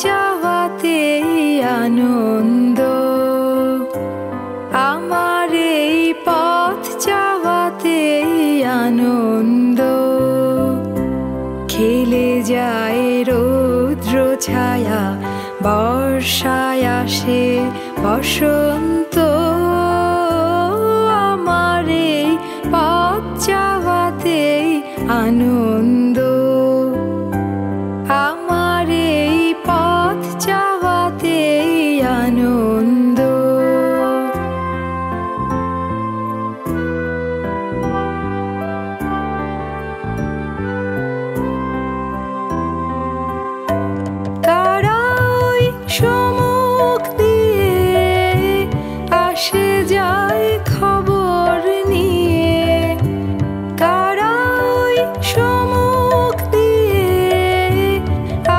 চাওয়াতেই আনন্দ, আমার এই পথ চাওয়াতেই আনন্দ। খেলে যায় রৌদ্র ছায়া, বর্ষায় আসে বসন্ত, আমার এই পথ চাওয়াতেই আনন্দ, আমার এই পথ চাওয়াতেই আনন্দ। কারাই সম্মুখ দিয়ে আসে যায় খবর নিয়ে, কারাই সম্মুখ দিয়ে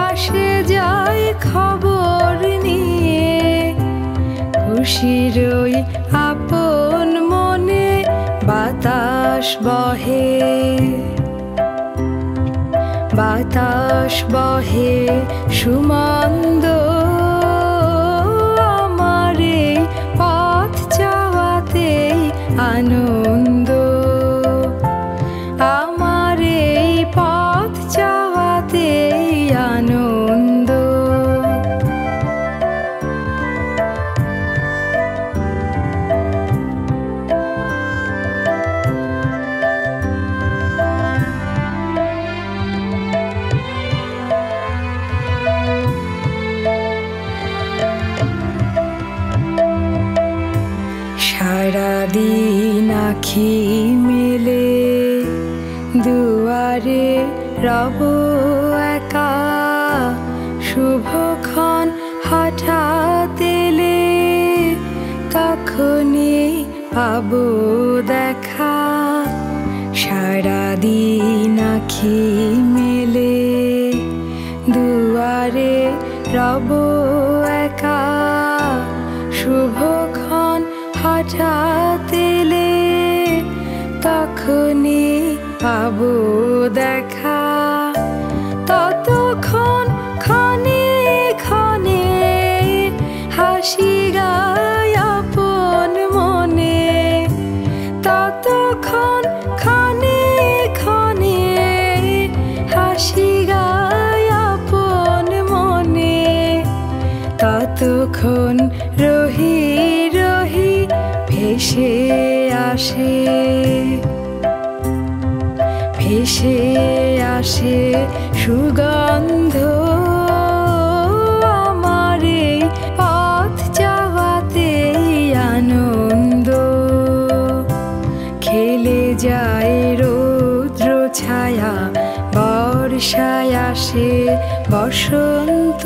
আসে যায় খবর নিয়ে। খুশির ওই আপন মনে বাতাস বহে, বাতাস বহে সুমন্দ, আমার এই পথ চাওয়াতেই আনন্দ, আমার এই পথ চাওয়াতেই আনন্দ। সারাদিন আখি মেলে দুয়ারে রব একা, শুভক্ষণ হঠাৎ এলে তখনই পাবো দেখা। সারাদিন আখি মেলে দুয়ারে রব একা, শুভক্ষণ হঠাৎ এলে তখনই পাবো দেখা। ততক্ষণ ক্ষণে ক্ষণে হাসি গায় আপন মনে, ততক্ষণ ক্ষণে ক্ষণে হাসি গায় আপন মনে। ততক্ষণ রহি রহি ভেসে আসে, ভেসে আসে সুগন্ধ, আমার এই পথ চাওয়াতেই আনন্দ। খেলে যায় রৌদ্র ছায়া, বর্ষায় আসে বসন্ত।